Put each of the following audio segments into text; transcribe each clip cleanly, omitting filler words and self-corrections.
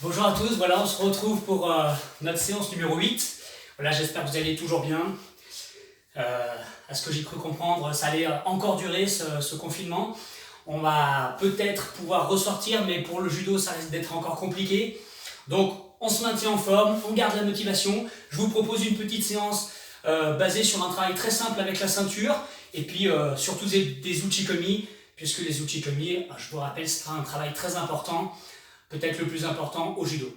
Bonjour à tous, voilà, on se retrouve pour notre séance numéro 8. Voilà, j'espère que vous allez toujours bien. À ce que j'ai cru comprendre, ça allait encore durer ce confinement. On va peut-être pouvoir ressortir, mais pour le judo, ça risque d'être encore compliqué. Donc, on se maintient en forme, on garde la motivation. Je vous propose une petite séance basée sur un travail très simple avec la ceinture, et puis surtout des uchikomi, puisque les uchikomi, je vous rappelle, c'est un travail très important, peut-être le plus important au judo.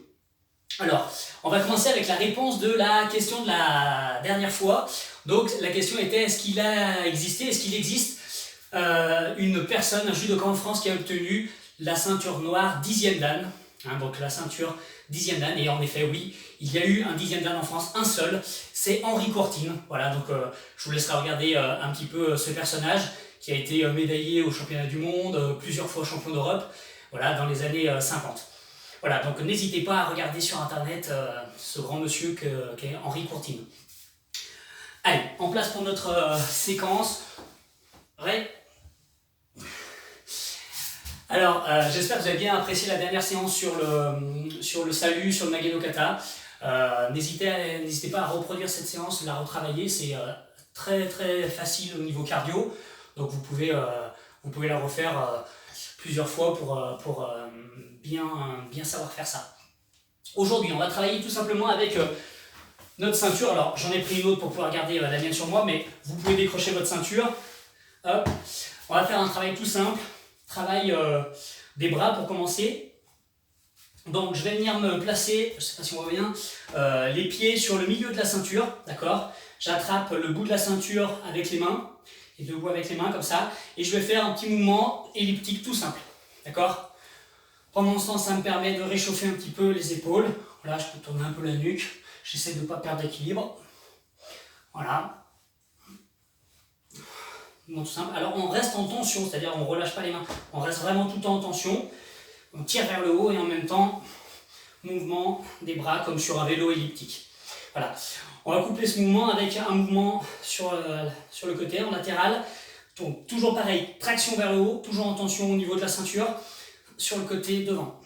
Alors, on va commencer avec la réponse de la question de la dernière fois. Donc, la question était, est-ce qu'il existe une personne, un judoka en France qui a obtenu la ceinture noire 10e dan, donc la ceinture 10e dan, et en effet, oui, il y a eu un 10e dan en France, un seul, c'est Henri Courtine. Voilà, donc je vous laisserai regarder un petit peu ce personnage qui a été médaillé au championnat du monde, plusieurs fois champion d'Europe, voilà, dans les années 50. Voilà, donc n'hésitez pas à regarder sur internet ce grand monsieur qu'est Henri Courtine. Allez, en place pour notre séquence. Prêt ? Alors, j'espère que vous avez bien apprécié la dernière séance sur le salut, sur le Nage no Kata. N'hésitez pas à reproduire cette séance, la retravailler, c'est très très facile au niveau cardio. Donc vous pouvez la refaire plusieurs fois pour bien savoir faire ça. Aujourd'hui, on va travailler tout simplement avec notre ceinture. Alors, j'en ai pris une autre pour pouvoir garder la mienne sur moi, mais vous pouvez décrocher votre ceinture. Hop. On va faire un travail tout simple. Travail des bras pour commencer. Donc, je vais venir me placer, je ne sais pas si on voit bien, les pieds sur le milieu de la ceinture, d'accord ? J'attrape le bout de la ceinture avec les mains, les deux bouts avec les mains comme ça, et je vais faire un petit mouvement elliptique tout simple, d'accord ? Pendant ce temps, ça me permet de réchauffer un petit peu les épaules. Voilà, je peux tourner un peu la nuque, j'essaie de ne pas perdre d'équilibre. Voilà. Bon, tout simple. Alors on reste en tension, c'est-à-dire on ne relâche pas les mains, on reste vraiment tout le temps en tension. On tire vers le haut et en même temps, mouvement des bras comme sur un vélo elliptique. Voilà. On va coupler ce mouvement avec un mouvement sur le côté, en latéral. Donc toujours pareil, traction vers le haut, toujours en tension au niveau de la ceinture, sur le côté devant.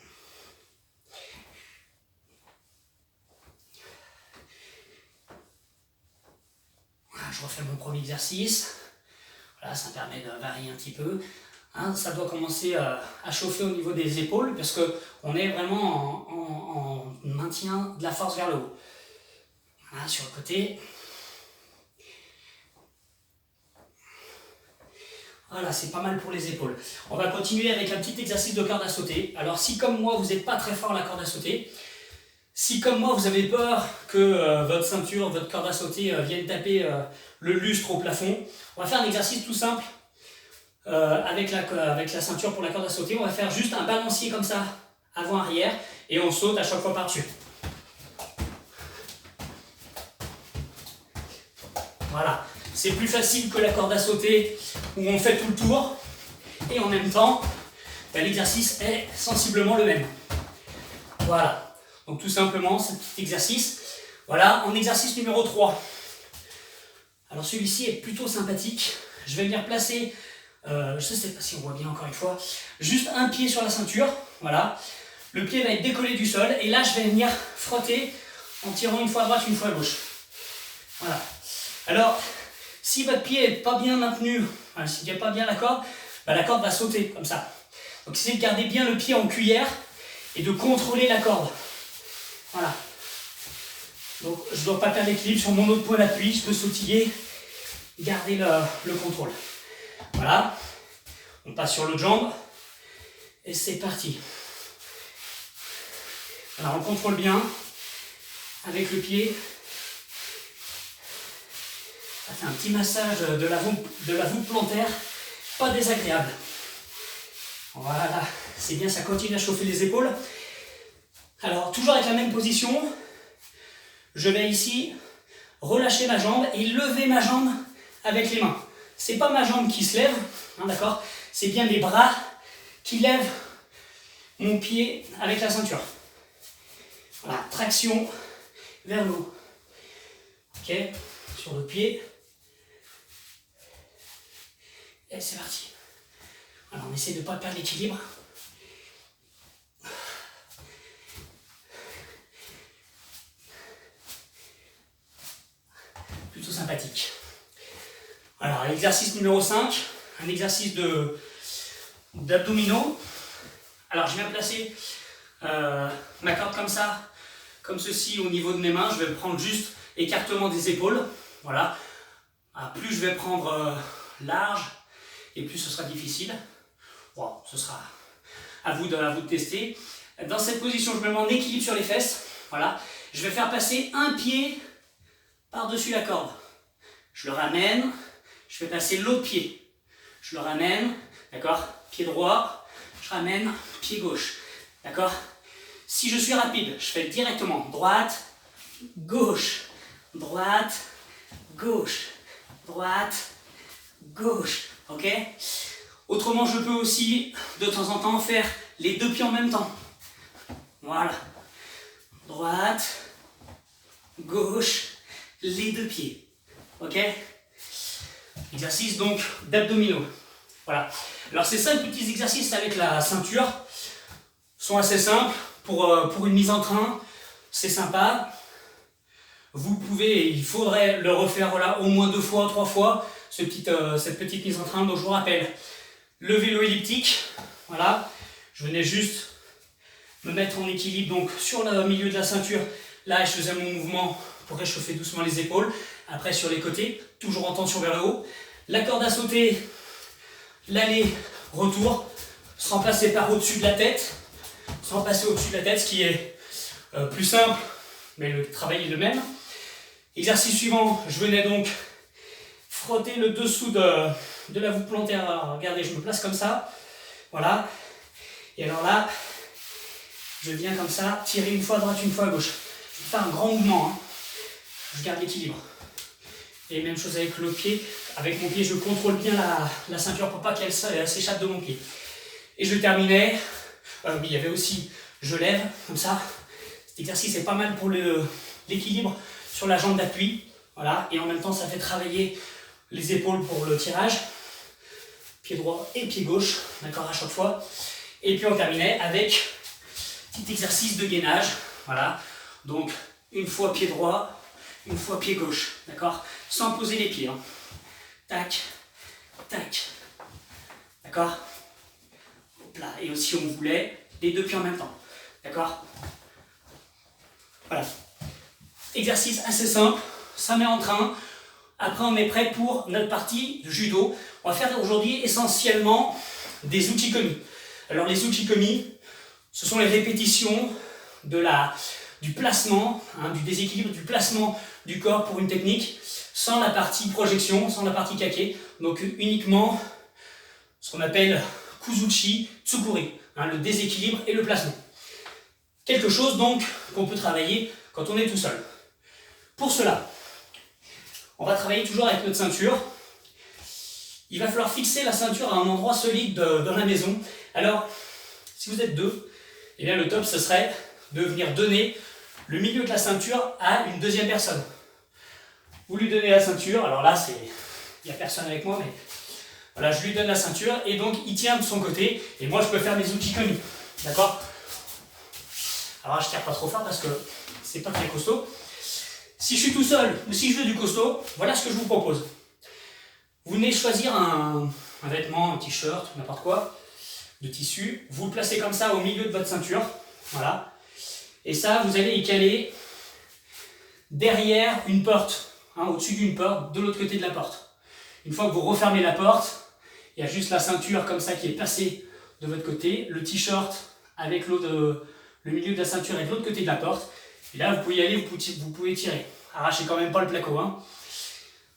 Voilà, je refais mon premier exercice. Voilà, ça permet de varier un petit peu. Ça doit commencer à chauffer au niveau des épaules parce qu'on est vraiment en maintien de la force vers le haut. Voilà, sur le côté. Voilà, c'est pas mal pour les épaules. On va continuer avec un petit exercice de corde à sauter. Alors si comme moi vous n'êtes pas très fort à la corde à sauter, si comme moi vous avez peur que votre ceinture, votre corde à sauter vienne taper le lustre au plafond, on va faire un exercice tout simple. Avec la ceinture pour la corde à sauter, on va faire juste un balancier comme ça, avant-arrière, et on saute à chaque fois par-dessus. Voilà, c'est plus facile que la corde à sauter où on fait tout le tour, et en même temps, l'exercice est sensiblement le même. Voilà, donc tout simplement, ce petit exercice. Voilà, en exercice numéro 3. Alors celui-ci est plutôt sympathique. Je vais venir placer... je ne sais pas si on voit bien encore une fois, juste un pied sur la ceinture, voilà, le pied va être décollé du sol, et là je vais venir frotter en tirant une fois à droite, une fois à gauche. Voilà. Alors, si votre pied n'est pas bien maintenu, s'il n'y a pas bien la corde va sauter comme ça. Donc essayez de garder bien le pied en cuillère et de contrôler la corde. Voilà. Donc je ne dois pas perdre l'équilibre sur mon autre point d'appui, je peux sautiller, garder le contrôle. Voilà, on passe sur l'autre jambe, et c'est parti. Alors on contrôle bien, avec le pied. Ça fait un petit massage de la voûte plantaire, pas désagréable. Voilà, c'est bien, ça continue à chauffer les épaules. Alors, toujours avec la même position, je vais ici relâcher ma jambe et lever ma jambe avec les mains. C'est pas ma jambe qui se lève, d'accord ? C'est bien mes bras qui lèvent mon pied avec la ceinture. Voilà, traction vers le haut. Ok, sur le pied. Et c'est parti. Alors on essaie de ne pas perdre l'équilibre. exercice numéro 5, un exercice d'abdominaux. Alors je viens placer ma corde comme ça, comme ceci au niveau de mes mains. Je vais prendre juste écartement des épaules. Voilà. Alors, plus je vais prendre large et plus ce sera difficile. Bon, ce sera à vous de tester. Dans cette position, je me mets en équilibre sur les fesses. Voilà. Je vais faire passer un pied par-dessus la corde. Je le ramène. Je fais passer l'autre pied. Je le ramène. D'accord? Pied droit. Je ramène. Pied gauche. D'accord? Si je suis rapide, je fais directement droite, gauche, droite, gauche, droite, gauche. Ok? Autrement, je peux aussi de temps en temps faire les deux pieds en même temps. Voilà. Droite, gauche, les deux pieds. Ok? Exercice donc d'abdominaux. Voilà. Alors ces 5 petits exercices avec la ceinture sont assez simples. Pour une mise en train, c'est sympa. Vous pouvez, il faudrait le refaire voilà, au moins 2 fois, 3 fois, cette petite mise en train. Donc je vous rappelle, le vélo elliptique, voilà, je venais juste me mettre en équilibre donc sur le milieu de la ceinture. Là, je faisais mon mouvement pour réchauffer doucement les épaules. Après sur les côtés, toujours en tension vers le haut. La corde à sauter, l'aller-retour, sans passer par au-dessus de la tête. Sans passer au-dessus de la tête, ce qui est plus simple, mais le travail est le même. Exercice suivant, je venais donc frotter le dessous de la voûte plantaire. Alors, regardez, je me place comme ça, voilà. Et alors là, je viens comme ça, tirer une fois à droite, une fois à gauche. Je vais faire un grand mouvement, hein. Je garde l'équilibre. Et même chose avec l'autre pied. Avec mon pied, je contrôle bien la ceinture pour pas qu'elle s'échappe de mon pied. Et je terminais. Il y avait aussi, je lève, comme ça. Cet exercice est pas mal pour l'équilibre sur la jambe d'appui. Voilà. Et en même temps, ça fait travailler les épaules pour le tirage. Pied droit et pied gauche, d'accord, à chaque fois. Et puis on terminait avec petit exercice de gainage. Voilà. Donc, une fois pied droit, une fois pied gauche, d'accord, sans poser les pieds. Hein. Tac, tac. D'accord? Là. Et aussi on voulait les deux pieds en même temps, d'accord? Voilà. Exercice assez simple, ça met en train. Après on est prêt pour notre partie de judo. On va faire aujourd'hui essentiellement des uchikomi. Alors les uchikomi, ce sont les répétitions du placement, hein, du déséquilibre, du placement du corps pour une technique, sans la partie projection, sans la partie kake. Donc uniquement ce qu'on appelle Kuzuchi Tsukuri, hein, le déséquilibre et le placement. Quelque chose donc qu'on peut travailler quand on est tout seul. Pour cela, on va travailler toujours avec notre ceinture. Il va falloir fixer la ceinture à un endroit solide dans la maison. Alors, si vous êtes deux, eh bien le top ce serait de venir donner le milieu de la ceinture à une deuxième personne. Vous lui donnez la ceinture, alors là il n'y a personne avec moi, mais voilà, je lui donne la ceinture et donc il tient de son côté et moi je peux faire mes uchikomi, d'accord? Alors je ne tire pas trop fort parce que c'est pas très costaud. Si je suis tout seul ou si je veux du costaud, voilà ce que je vous propose. Vous venez choisir un vêtement, un t-shirt, n'importe quoi, de tissu, vous le placez comme ça au milieu de votre ceinture, voilà. Et ça, vous allez y caler derrière une porte, hein, au-dessus d'une porte, de l'autre côté de la porte. Une fois que vous refermez la porte, il y a juste la ceinture comme ça qui est placée de votre côté, le t-shirt avec le milieu de la ceinture est de l'autre côté de la porte. Et là, vous pouvez y aller, vous pouvez tirer. Arrachez quand même pas le placo. Hein.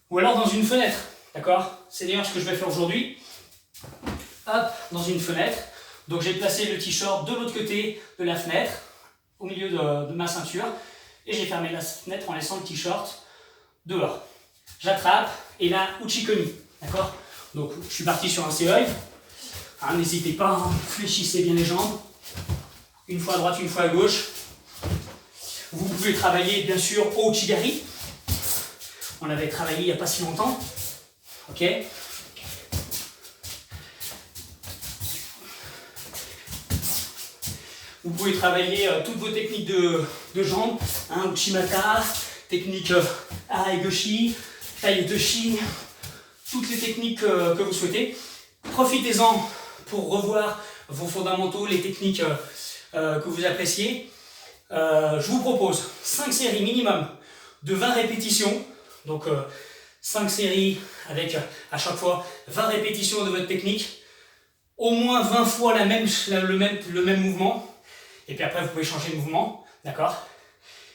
Ou alors dans une fenêtre, d'accord? C'est d'ailleurs ce que je vais faire aujourd'hui. Hop, dans une fenêtre. Donc j'ai placé le t-shirt de l'autre côté de la fenêtre, au milieu de ma ceinture. Et j'ai fermé la fenêtre en laissant le t-shirt dehors. J'attrape et là, uchikomi, d'accord? Donc je suis parti sur un seioi. Hein, n'hésitez pas, hein, fléchissez bien les jambes. Une fois à droite, une fois à gauche. Vous pouvez travailler bien sûr au chigari. On l'avait travaillé il n'y a pas si longtemps. Ok. Vous pouvez travailler toutes vos techniques de jambes. Hein, uchimata, technique arai goshi, tai utoshi, toutes les techniques que vous souhaitez. Profitez-en pour revoir vos fondamentaux, les techniques que vous appréciez. Je vous propose 5 séries minimum de 20 répétitions. Donc 5 séries avec à chaque fois 20 répétitions de votre technique. Au moins 20 fois le même mouvement. Et puis après, vous pouvez changer de mouvement. D'accord?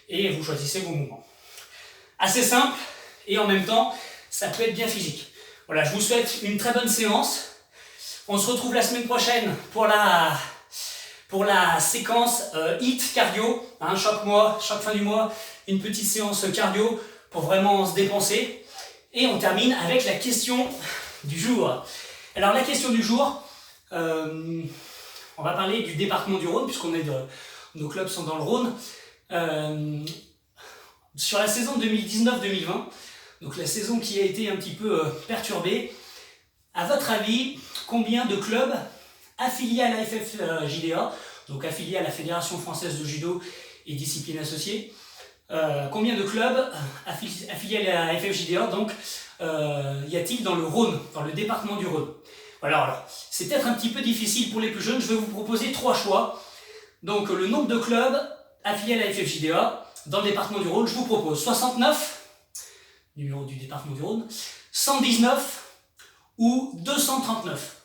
Et vous choisissez vos mouvements. Assez simple et en même temps, ça peut être bien physique. Voilà, je vous souhaite une très bonne séance. On se retrouve la semaine prochaine pour la séquence HIIT cardio. Hein, chaque fin du mois, une petite séance cardio pour vraiment se dépenser. Et on termine avec la question du jour. Alors la question du jour, on va parler du département du Rhône, puisqu'on est nos clubs sont dans le Rhône. Sur la saison 2019-2020, donc la saison qui a été un petit peu perturbée, à votre avis, combien de clubs affiliés à la FFJDA, donc affiliés à la Fédération Française de Judo et Disciplines Associées, combien de clubs affiliés à la FFJDA donc, y a-t-il dans le Rhône, dans le département du Rhône? Voilà, alors, c'est peut-être un petit peu difficile pour les plus jeunes, je vais vous proposer 3 choix. Donc le nombre de clubs affiliés à la FFJDA dans le département du Rhône, je vous propose 69, numéro du département du Rhône, 119 ou 239.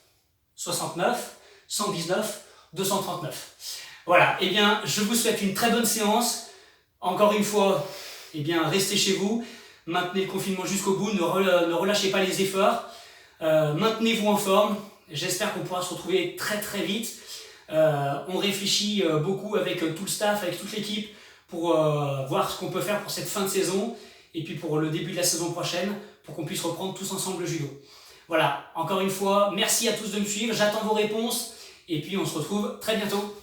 69, 119, 239. Voilà, et bien je vous souhaite une très bonne séance. Encore une fois, eh bien, restez chez vous, maintenez le confinement jusqu'au bout, ne relâchez pas les efforts, maintenez-vous en forme. J'espère qu'on pourra se retrouver très très vite. On réfléchit beaucoup avec tout le staff, avec toute l'équipe pour voir ce qu'on peut faire pour cette fin de saison et puis pour le début de la saison prochaine pour qu'on puisse reprendre tous ensemble le judo. Voilà, encore une fois, merci à tous de me suivre, j'attends vos réponses et puis on se retrouve très bientôt.